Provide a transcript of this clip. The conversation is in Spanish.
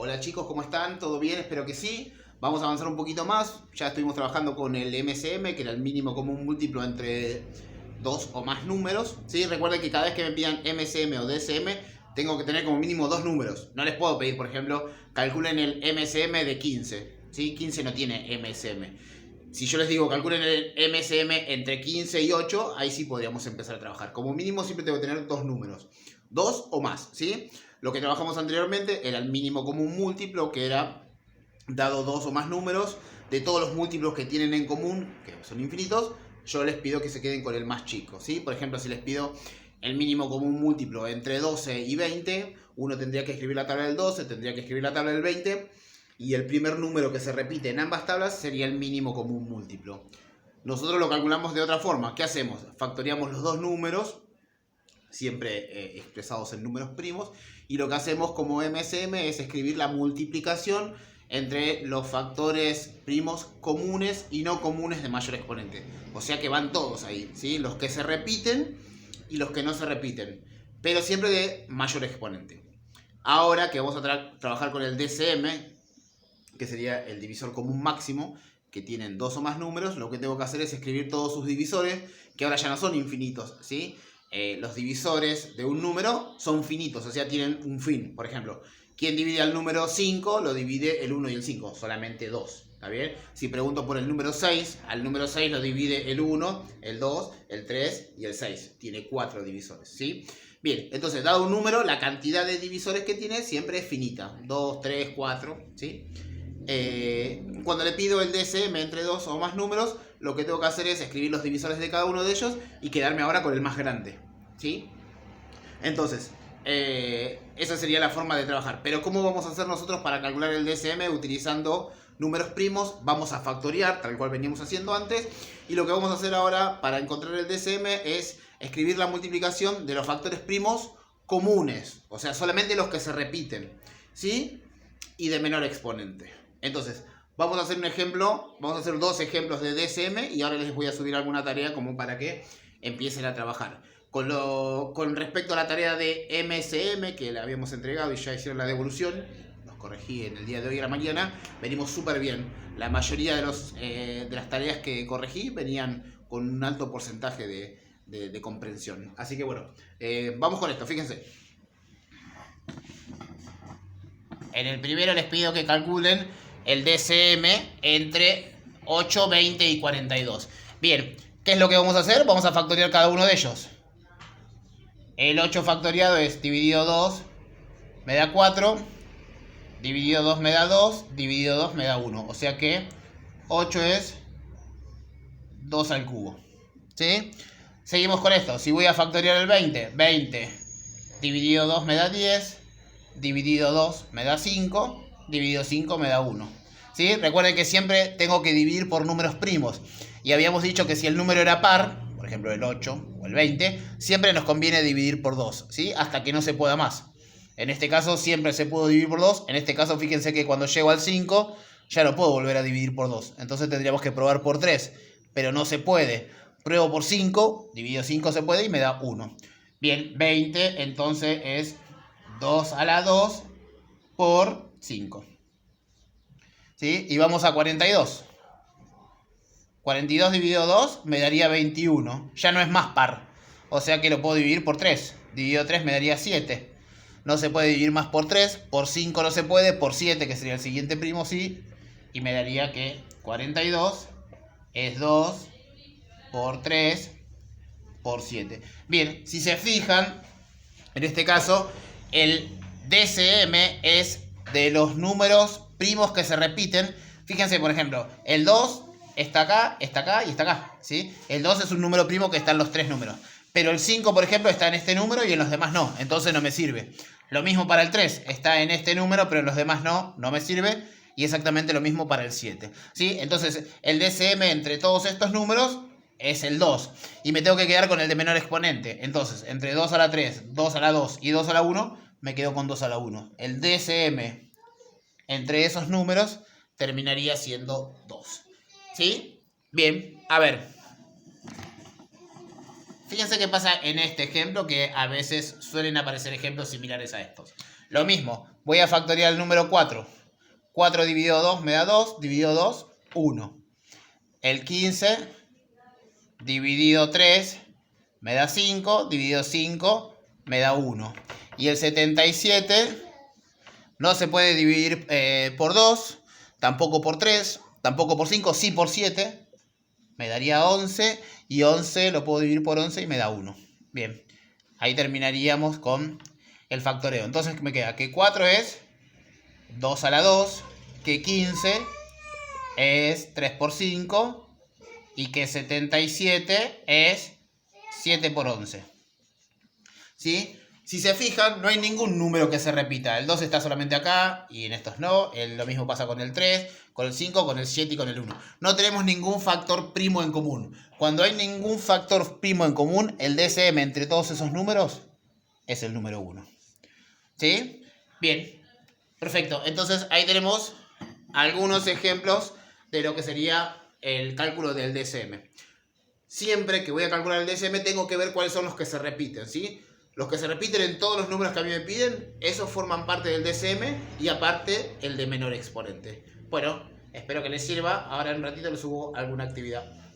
Hola chicos, ¿cómo están? ¿Todo bien? Espero que sí. Vamos a avanzar un poquito más. Ya estuvimos trabajando con el MCM, que era el mínimo común múltiplo entre dos o más números. ¿Sí? Recuerden que cada vez que me pidan MCM o DCM, tengo que tener como mínimo dos números. No les puedo pedir, por ejemplo, calculen el MCM de 15. ¿Sí? 15 no tiene MCM. Si yo les digo calculen el MCM entre 15 y 8, ahí sí podríamos empezar a trabajar. Como mínimo siempre tengo que tener dos números. Dos o más, ¿sí? Lo que trabajamos anteriormente era el mínimo común múltiplo, que era dado dos o más números, de todos los múltiplos que tienen en común, que son infinitos, yo les pido que se queden con el más chico, ¿sí? Por ejemplo, si les pido el mínimo común múltiplo entre 12 y 20, uno tendría que escribir la tabla del 12, tendría que escribir la tabla del 20, y el primer número que se repite en ambas tablas sería el mínimo común múltiplo. Nosotros lo calculamos de otra forma. ¿Qué hacemos? Factoreamos los dos números, siempre expresados en números primos, y lo que hacemos como MCM es escribir la multiplicación entre los factores primos comunes y no comunes de mayor exponente. O sea que van todos ahí, ¿sí? Los que se repiten y los que no se repiten, pero siempre de mayor exponente. Ahora que vamos a trabajar con el DCM, que sería el divisor común máximo, que tienen dos o más números, lo que tengo que hacer es escribir todos sus divisores, que ahora ya no son infinitos, ¿sí? Los divisores de un número son finitos, o sea, tienen un fin. Por ejemplo, ¿quién divide al número 5? Lo divide el 1 y el 5, solamente 2. ¿Está bien? Si pregunto por el número 6, al número 6 lo divide el 1, el 2, el 3 y el 6. Tiene 4 divisores, ¿sí? Bien, entonces, dado un número, la cantidad de divisores que tiene siempre es finita. 2, 3, 4, ¿sí? Cuando le pido el DCM entre dos o más números, lo que tengo que hacer es escribir los divisores de cada uno de ellos y quedarme ahora con el más grande, ¿sí? Entonces, esa sería la forma de trabajar. Pero ¿cómo vamos a hacer nosotros para calcular el DCM utilizando números primos? Vamos a factorear, tal cual veníamos haciendo antes. Y lo que vamos a hacer ahora para encontrar el DCM es escribir la multiplicación de los factores primos comunes. O sea, solamente los que se repiten, ¿sí? Y de menor exponente. Entonces, vamos a hacer un ejemplo, vamos a hacer dos ejemplos de DCM y ahora les voy a subir alguna tarea como para que empiecen a trabajar. Con respecto a la tarea de MCM que le habíamos entregado y ya hicieron la devolución, los corregí en el día de hoy a la mañana, venimos súper bien. La mayoría de las tareas que corregí venían con un alto porcentaje de comprensión. Así que bueno, vamos con esto, fíjense. En el primero les pido que calculen el DCM entre 8, 20 y 42. Bien, ¿qué es lo que vamos a hacer? Vamos a factorear cada uno de ellos. El 8 factoriado es dividido 2, me da 4. Dividido 2 me da 2. Dividido 2 me da 1. O sea que 8 es 2 al cubo. ¿Sí? Seguimos con esto. Si voy a factoriar el 20, 20 dividido 2 me da 10. Dividido 2 me da 5. Dividido 5 me da 1. ¿Sí? Recuerden que siempre tengo que dividir por números primos. Y habíamos dicho que si el número era par, por ejemplo el 8 o el 20, siempre nos conviene dividir por 2, ¿sí? Hasta que no se pueda más. En este caso siempre se pudo dividir por 2. En este caso fíjense que cuando llego al 5 ya no puedo volver a dividir por 2. Entonces tendríamos que probar por 3. Pero no se puede. Pruebo por 5. Dividido 5 se puede y me da 1. Bien, 20 entonces es 2 a la 2 por 5. ¿Sí? Y vamos a 42. 42 dividido 2 me daría 21. Ya no es más par. O sea que lo puedo dividir por 3. Dividido 3 me daría 7. No se puede dividir más por 3. Por 5 no se puede. Por 7, que sería el siguiente primo, sí. Y me daría que 42 es 2 por 3 por 7. Bien, si se fijan, en este caso, el DCM es de los números primos que se repiten. Fíjense, por ejemplo, el 2 está acá y está acá, ¿sí? El 2 es un número primo que está en los tres números. Pero el 5, por ejemplo, está en este número y en los demás no. Entonces no me sirve. Lo mismo para el 3. Está en este número, pero en los demás no me sirve. Y exactamente lo mismo para el 7. ¿Sí? Entonces, el DCM entre todos estos números es el 2. Y me tengo que quedar con el de menor exponente. Entonces, entre 2 a la 3, 2 a la 2 y 2 a la 1, me quedo con 2 a la 1. El DCM entre esos números terminaría siendo 2. ¿Sí? Bien, a ver. Fíjense qué pasa en este ejemplo, que a veces suelen aparecer ejemplos similares a estos. Lo mismo, voy a factoriar el número 4. 4 dividido 2 me da 2, dividido 2, 1. El 15 dividido 3 me da 5, dividido 5 me da 1. Y el 77 no se puede dividir por 2, tampoco por 3, tampoco por 5, sí por 7. Me daría 11 y 11 lo puedo dividir por 11 y me da 1. Bien, ahí terminaríamos con el factoreo. Entonces me queda que 4 es 2 a la 2, que 15 es 3 por 5 y que 77 es 7 por 11. ¿Sí? Si se fijan, no hay ningún número que se repita. El 2 está solamente acá y en estos no. Lo mismo pasa con el 3, con el 5, con el 7 y con el 1. No tenemos ningún factor primo en común. Cuando hay ningún factor primo en común, el DSM entre todos esos números es el número 1. ¿Sí? Bien. Perfecto. Entonces ahí tenemos algunos ejemplos de lo que sería el cálculo del DSM. Siempre que voy a calcular el DSM tengo que ver cuáles son los que se repiten, ¿sí? Los que se repiten en todos los números que a mí me piden, esos forman parte del DSM y aparte el de menor exponente. Bueno, espero que les sirva. Ahora en un ratito les subo alguna actividad.